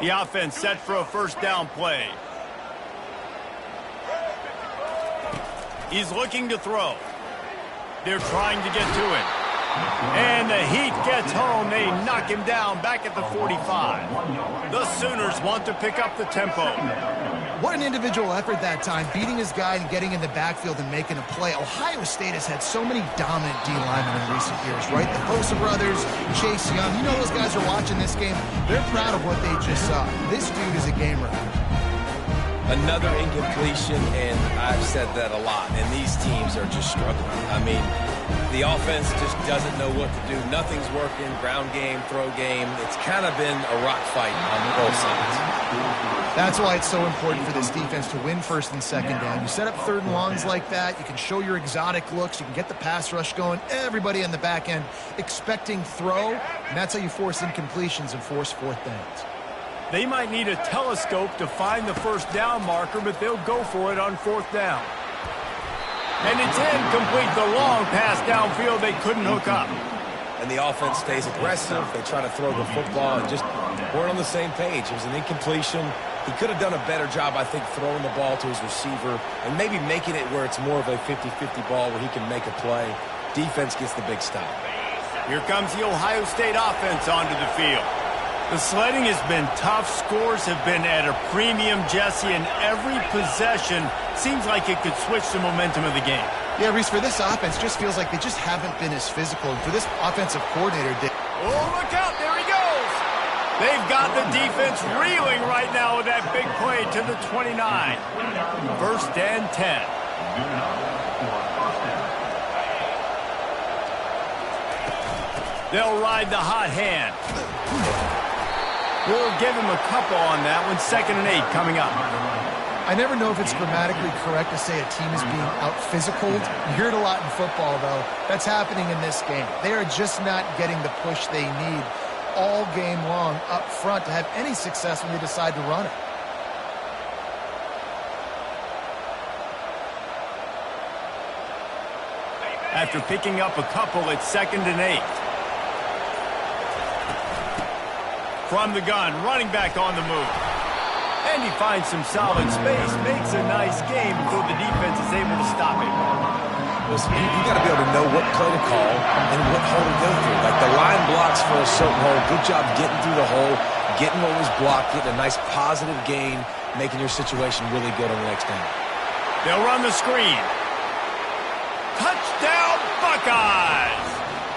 The offense set for a first down play. He's looking to throw. They're trying to get to it. And the heat gets home. They knock him down back at the 45. The Sooners want to pick up the tempo. What an individual effort that time, beating his guy and getting in the backfield and making a play. Ohio State has had so many dominant D linemen in recent years, right? The Bosa brothers, Chase Young. You know those guys are watching this game. They're proud of what they just saw. This dude is a game record. Another incompletion, and I've said that a lot, and these teams are just struggling. I mean, the offense just doesn't know what to do. Nothing's working, ground game, throw game. It's kind of been a rock fight on both sides. That's why it's so important for this defense to win first and second down. You set up third and longs like that, you can show your exotic looks, you can get the pass rush going, everybody on the back end expecting throw, and that's how you force incompletions and force fourth downs. They might need a telescope to find the first down marker, but they'll go for it on fourth down. And it's incomplete. The long pass downfield they couldn't hook up. And the offense stays aggressive. They try to throw the football and just weren't on the same page. It was an incompletion. He could have done a better job, I think, throwing the ball to his receiver and maybe making it where it's more of a 50-50 ball where he can make a play. Defense gets the big stop. Here comes the Ohio State offense onto the field. The sledding has been tough. Scores have been at a premium, Jesse, and every possession seems like it could switch the momentum of the game. Yeah, Reese, for this offense, just feels like they just haven't been as physical. And for this offensive coordinator, oh, look out. There he goes. They've got the defense reeling right now with that big play to the 29. First and 10. They'll ride the hot hand. We'll give him a couple on that one. 2nd and 8 coming up. I never know if it's grammatically correct to say a team is being out-physicaled. You hear it a lot in football, though. That's happening in this game. They are just not getting the push they need all game long up front to have any success when they decide to run it. After picking up a couple, it's 2nd and 8. From the gun, running back on the move. And he finds some solid space, makes a nice game before the defense is able to stop him. Listen, you got to be able to know what play to call and what hole to go through. Like the line blocks for a certain hole. Good job getting through the hole, getting what was blocked, getting a nice positive gain, making your situation really good on the next down. They'll run the screen. Touchdown, Buckeyes!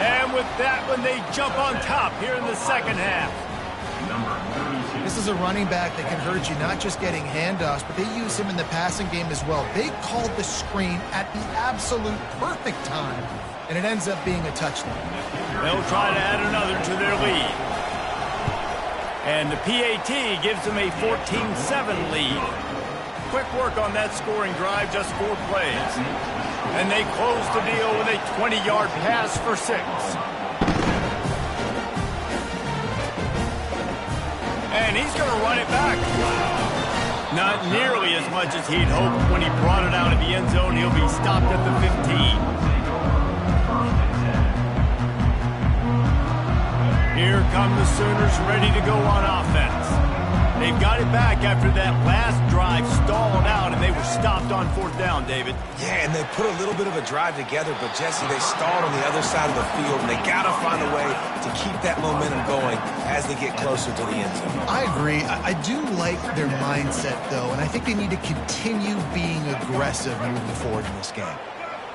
And with that one, they jump on top here in the second half. This is a running back that can hurt you, not just getting handoffs, but they use him in the passing game as well. They called the screen at the absolute perfect time, and it ends up being a touchdown. They'll try to add another to their lead. And the PAT gives them a 14-7 lead. Quick work on that scoring drive, just 4 plays. And they close the deal with a 20-yard pass for 6. And he's going to run it back. Not nearly as much as he'd hoped when he brought it out of the end zone. He'll be stopped at the 15. Here come the Sooners ready to go on offense. They've got it back after that last drive stalled out, and they were stopped on 4th down, David. Yeah, and they put a little bit of a drive together, but, Jesse, they stalled on the other side of the field, and they got to find a way to keep that momentum going as they get closer to the end zone. I agree. I do like their mindset, though, and I think they need to continue being aggressive moving forward in this game.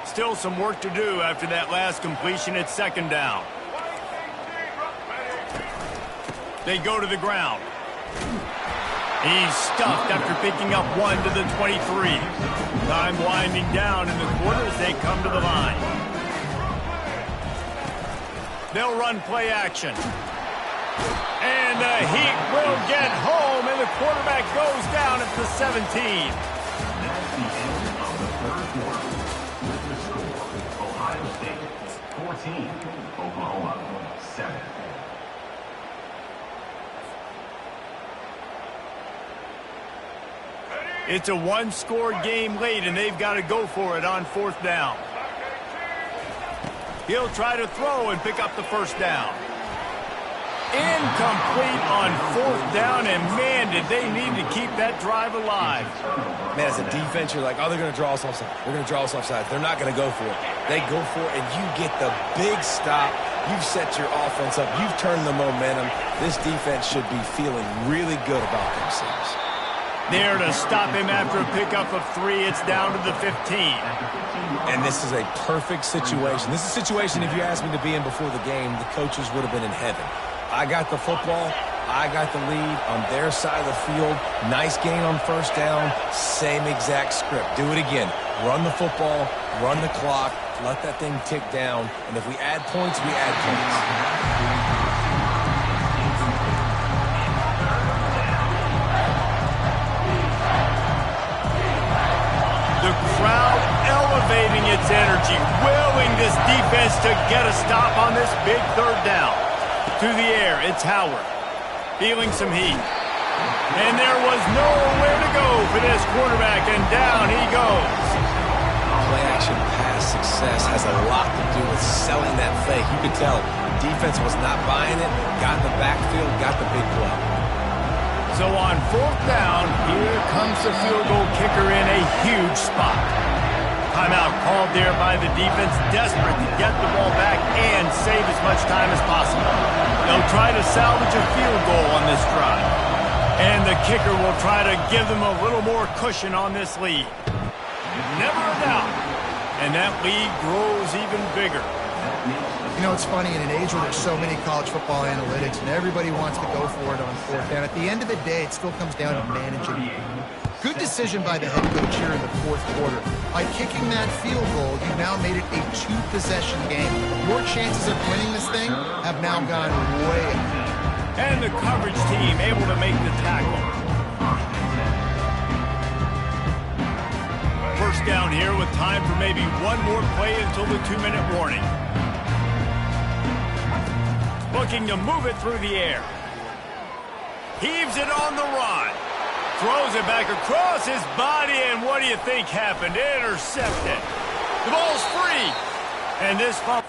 Still some work to do after that last completion at 2nd down. They go to the ground. He's stuffed after picking up 1 to the 23. Time winding down in the quarter as they come to the line. They'll run play action. And the Heat will get home, and the quarterback goes down at the 17. That's the end of the third quarter. With the score, Ohio State 14, Oklahoma 7. It's a 1-score game late, and they've got to go for it on 4th down. He'll try to throw and pick up the first down. Incomplete on 4th down, and man, did they need to keep that drive alive. Man, as a defense, you're like, oh, they're going to draw us offside. They're going to draw us offside. They're not going to go for it. They go for it, and you get the big stop. You've set your offense up. You've turned the momentum. This defense should be feeling really good about themselves. There to stop him after a pickup of 3. It's down to the 15. And this is a perfect situation. This is a situation, if you asked me to be in before the game, the coaches would have been in heaven. I got the football. I got the lead on their side of the field. Nice gain on 1st down. Same exact script. Do it again. Run the football. Run the clock. Let that thing tick down. And if we add points, we add points. The crowd elevating its energy, willing this defense to get a stop on this big 3rd down. To the air, it's Howard. Feeling some heat. And there was nowhere to go for this quarterback, and down he goes. Play-action pass success has a lot to do with selling that fake. You could tell defense was not buying it, got in the backfield, got the big play. So on 4th down, here comes the field goal kicker in a huge spot. Timeout called there by the defense, desperate to get the ball back and save as much time as possible. They'll try to salvage a field goal on this drive. And the kicker will try to give them a little more cushion on this lead. Never a doubt. And that lead grows even bigger. You know, it's funny, in an age where there's so many college football analytics and everybody wants to go for it on 4th down, at the end of the day, it still comes down to managing. Good decision by the head coach here in the 4th quarter. By kicking that field goal, you've now made it a 2-possession game. Your chances of winning this thing have now gone way up. And the coverage team able to make the tackle. 1st down here with time for maybe one more play until the 2-minute warning. Looking to move it through the air. Heaves it on the run. Throws it back across his body, and what do you think happened? Intercepted. The ball's free. And this fumble.